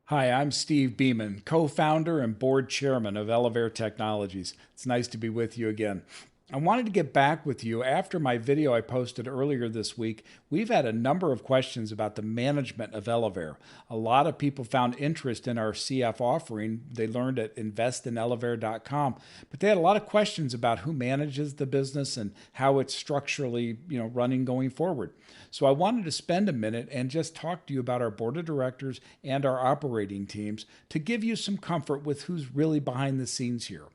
Hi, I'm Steve Beeman, co-founder and board chairman of Elevair Technologies. It's nice to be with you again. I wanted to get back with you after my video I posted earlier this week. We've had a number of questions about the management of Elevair. A lot of people found interest in our CF offering. They learned at investinelevair.com, but they had a lot of questions about who manages the business and how it's structurally, running going forward. So I wanted to spend a minute and just talk to you about our board of directors and our operating teams to give you some comfort with who's really behind the scenes here.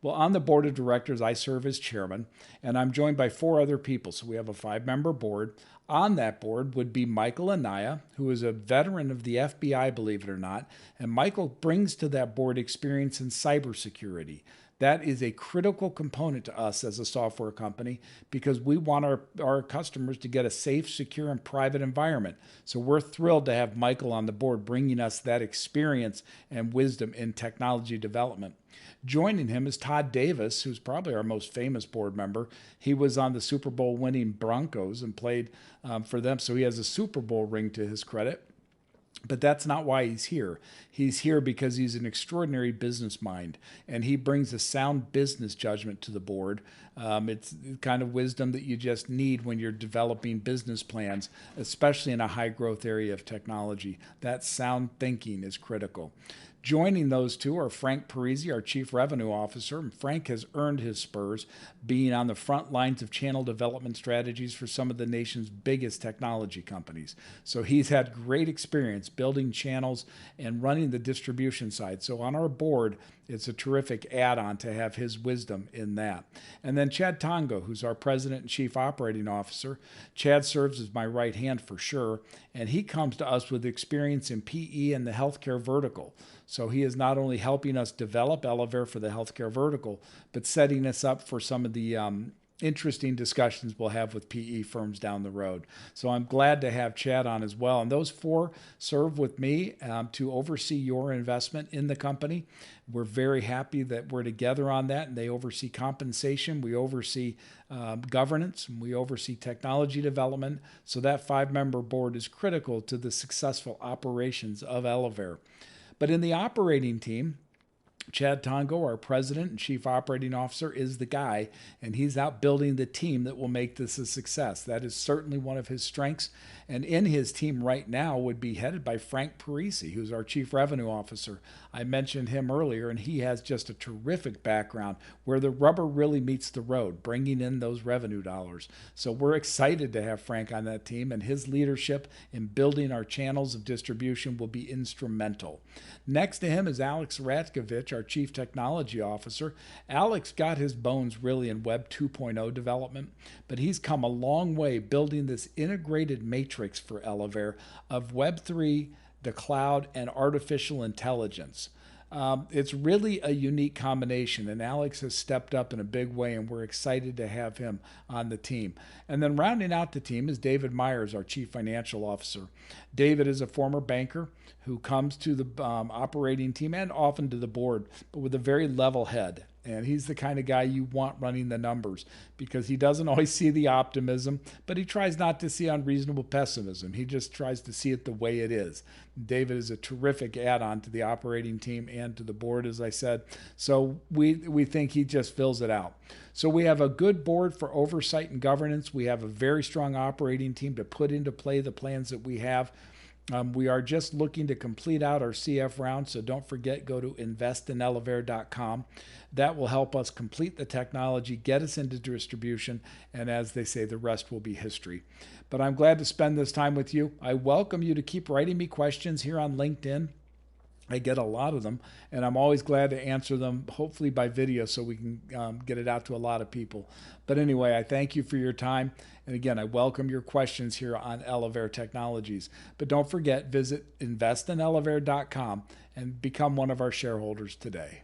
Well, on the board of directors, I serve as chairman, and I'm joined by four other people. So we have a five-member board. On that board would be Michael Anaya, who is a veteran of the FBI, believe it or not. And Michael brings to that board experience in cybersecurity. That is a critical component to us as a software company because we want our customers to get a safe, secure, and private environment. So we're thrilled to have Michael on the board bringing us that experience and wisdom in technology development. Joining him is Todd Davis, who's probably our most famous board member. He was on the Super Bowl winning Broncos and played for them, so he has a Super Bowl ring to his credit. But that's not why he's here. He's here because he's an extraordinary business mind, and he brings a sound business judgment to the board. It's the kind of wisdom that you just need when you're developing business plans, especially in a high growth area of technology. That sound thinking is critical. Joining those two are Frank Parisi, our Chief Revenue Officer. And Frank has earned his spurs being on the front lines of channel development strategies for some of the nation's biggest technology companies. So he's had great experience building channels and running the distribution side. So on our board, it's a terrific add-on to have his wisdom in that. And then Chad Tongo, who's our President and Chief Operating Officer. Chad serves as my right hand for sure, and he comes to us with experience in PE and the healthcare vertical. So he is not only helping us develop Elevair for the healthcare vertical, but setting us up for some of the interesting discussions we'll have with PE firms down the road. So I'm glad to have Chad on as well. And those four serve with me to oversee your investment in the company. We're very happy that we're together on that, and they oversee compensation, we oversee governance, and we oversee technology development. So that five-member board is critical to the successful operations of Elevair. But in the operating team, Chad Tongo, our president and chief operating officer, is the guy, and he's out building the team that will make this a success. That is certainly one of his strengths. And in his team right now would be headed by Frank Parisi, who's our chief revenue officer. I mentioned him earlier, and he has just a terrific background where the rubber really meets the road, bringing in those revenue dollars. So we're excited to have Frank on that team, and his leadership in building our channels of distribution will be instrumental. Next to him is Alex Ratkovich, our Chief Technology Officer. Alex got his bones really in Web 2.0 development, but he's come a long way building this integrated matrix for Elevair of Web 3, the cloud, and artificial intelligence. It's really a unique combination, and Alex has stepped up in a big way, and we're excited to have him on the team. And then rounding out the team is David Myers, our Chief Financial Officer. David is a former banker who comes to the operating team and often to the board, but with a very level head. And he's the kind of guy you want running the numbers because he doesn't always see the optimism, but he tries not to see unreasonable pessimism. He just tries to see it the way it is. David is a terrific add-on to the operating team and to the board, as I said. So we think he just fills it out. So we have a good board for oversight and governance. We have a very strong operating team to put into play the plans that we have. We are just looking to complete out our CF round, so don't forget, go to investinelevair.com. That will help us complete the technology, get us into distribution, and as they say, the rest will be history. But I'm glad to spend this time with you. I welcome you to keep writing me questions here on LinkedIn. I get a lot of them, and I'm always glad to answer them, hopefully by video, so we can get it out to a lot of people. But anyway, I thank you for your time. And again, I welcome your questions here on Elevair Technologies. But don't forget, visit investinelevair.com and become one of our shareholders today.